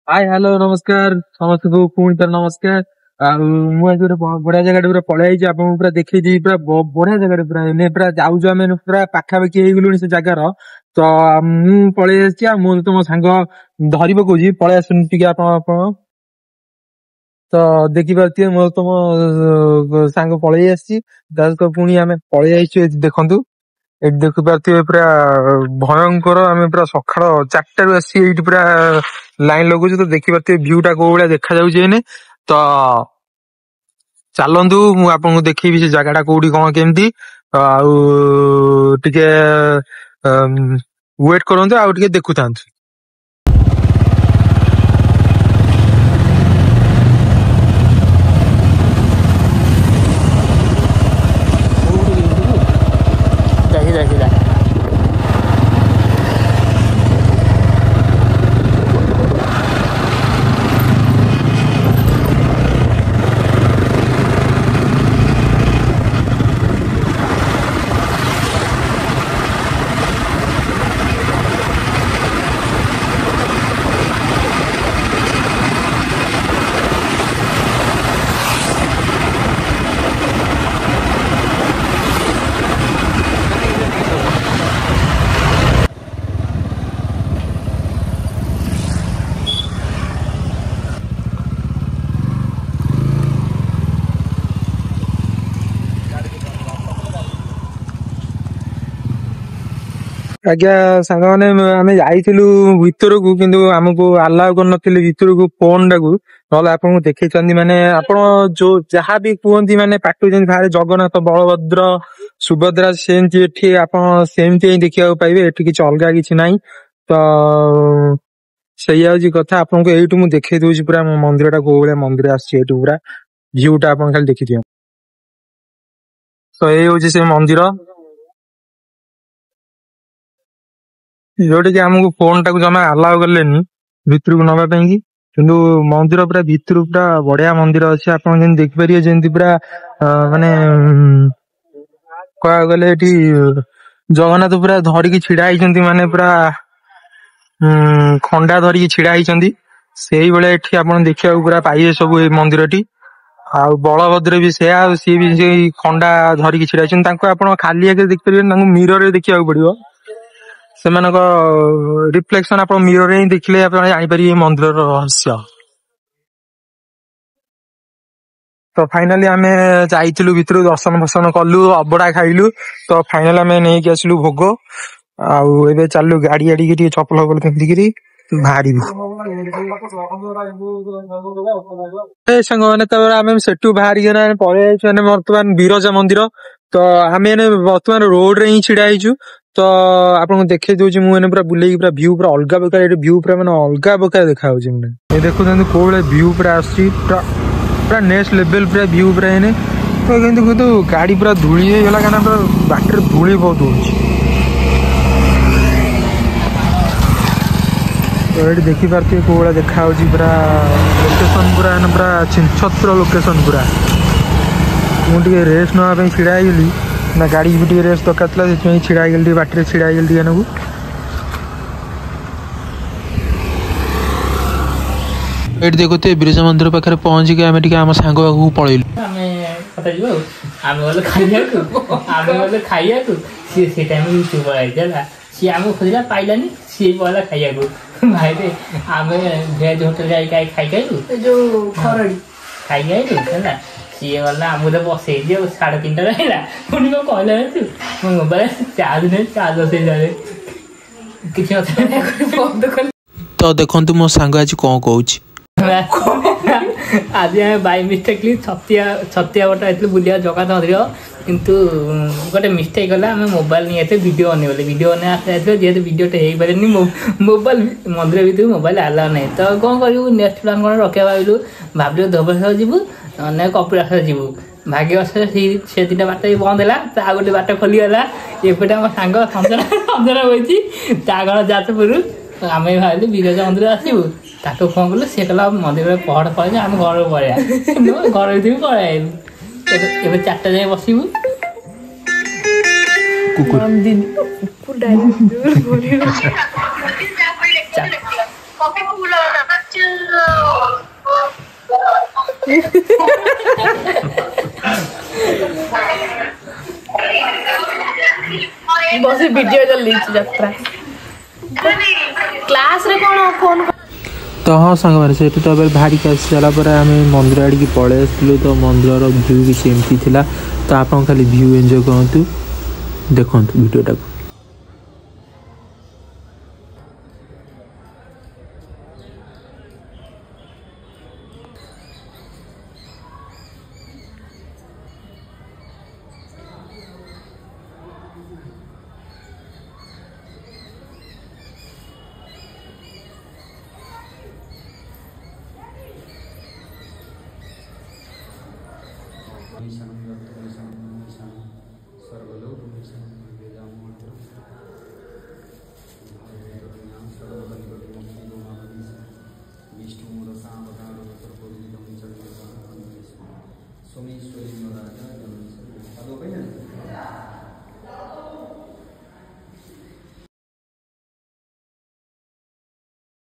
Hi hello नमस्कार समस्त को पुणी तर नमस्कार मुझे बढ़िया जगह पूरा पलि आपको पूरा देखी पूरा बढ़िया जगह पूरा एने पूरा जाऊँ आम पूरा पाखापाखि हो से जगार तो मु पलि मुझे मो सांग धरी पकड़ पलि आसन टे आप तो देखिपे मो तुम सांग पलि पुणी आम पलि देखु ये देखिपे पूरा भयंकर आम पूरा सका 4टारू आसी पूरा लाइन लगुच तो देखिपे भ्यू टा को भाया देखा जाऊे तो चलतु मु आपको देखी से जगह कौटी कौन केमती टे वेट करूँ आगे देखु था। आज्ञा सांग मैंने आम जाइलु भर को किंतु आमको अलाउ कर भर को फोन टाक ना आप देखी माने आप जो जहाँ भी कहती माने पाटु बाहर जगन्नाथ बलभद्र सुभद्रा सेमती आप सेमती देखा पाइबे एठी किसी अलग किसी ना तो सही कथा आपको यू मुझे देखे दूसरी पूरा मंदिर टा कौ भाया मंदिर आसी पूरा भ्यूटा आप खाली देखी दियो तो ये हूँ से मंदिर जोटा कि आमको फोन टाक जमा अलाउ कले भितर को नापी कि मंदिर पूरा भितर पूरा बढ़िया मंदिर अच्छे आप देखिपारे जमी पूरा माने कह गले जगन्नाथ पूरा धरिकी छिड़ा होती माने पूरा खंडा धरिकी छिड़ा होती से भाया आप देखा पूरा पाइबे सब मंदिर टी आ बलभद्र भी से सी भी खंडा धरिकी छिड़ा होती आप खाली आगे देखिपारे मिरर देखा पड़ो से रिफ्लेक्शन आप मिरर ही देखले आप जापर मंदिर रहस्य। तो फाइनाली आम जाइलु भितर दर्शन फर्शन कलु अबड़ा खाइलु तो फाइनाली आम नहीं आसलु भोग आउ चलु गाड़ी आड़ी चपल फपल पिंधिकी बाहर सांग मैंने सेठू बाहर पलि बर्तमान बिरजा मंदिर तो आम बर्तमान रोड रे ही छिड़ा होइछु तो आपको देखे दूसरी मुझे पूरा बुले पूरा भ्यू पूरा अलग प्रकार भ्यू पूरा मैंने अलग प्रकार देखा मैंने देखो कौ भाया भ्यू पूरा पूरा नेक्स्ट लेवल पूरा भ्यू पूरा है तो गाड़ी पूरा धूली होगा क्या पूरा बाटर धूली बहुत हो तो ये देखिपे कौ भाया देखा पूरा लोकेशन पूरा पूरा छिनछत्र लोकेशन पूरा मुझे रेस्ट नापी छिड़ा ना गाड़ी भी रेस्ट दरकार था छिड़ा गली बाटर छिड़ा गली नाकू ये देखते बिरजा मंदिर पाखे पहुंचिक आम आम सांग पाखक पलैलु सी आम खोजा पाइलानी सी पड़ा खाइया भाई आम भेज होटेल जाए खाई जो खरड़ी खाई है सी गला आमको तो बसई 3:30 रहा पुणी कौन कहला मो मोबाइल चार्ज नहीं चार्ज बसई किसी तो देखु मो सांग आज कौन कौच आज बाय मिस्टेकली छतिया बटा बुलिया जगन्नाथ मंदिर किंतु गोटे मिस्टेक गला आम मोबाइल नहीं आते वीडियो बनेगले वीडियो बना आसते जेहतु वीडियोटे हो पारे मोबाइल मंदिर भीतर मोबाइल आला ना तो कौन करूँ नेक्स्ट प्लान कौन रखा भाविलु भाविलु धवलेश्वर जीवु ना कपिलास जीवु भाग्यवश से 3टा बाट भी बंद है आ गोटे बाट खोलीगला एपटे आम सांग संजना बची घर जाजपुर आम भाविलु बिरजा मंदिर आसबू ताको फोन कलु सी कहला मंदिर पहड़ पड़े आम घर पलैया घर भीतर पलैलु ए 4टा जाए बसबू कुकुर बस वीडियो चली यात्रा क्लास रे कौन फोन तो हाँ सांग से तो बाहर आसी सारापर आम मंदिर आड़िकी पलि आसलु तो मंदिर भ्यू किसी एमती थिला तो आप खाली भ्यू एंजॉय करतु देखु वीडियोटा सोमेश्वरी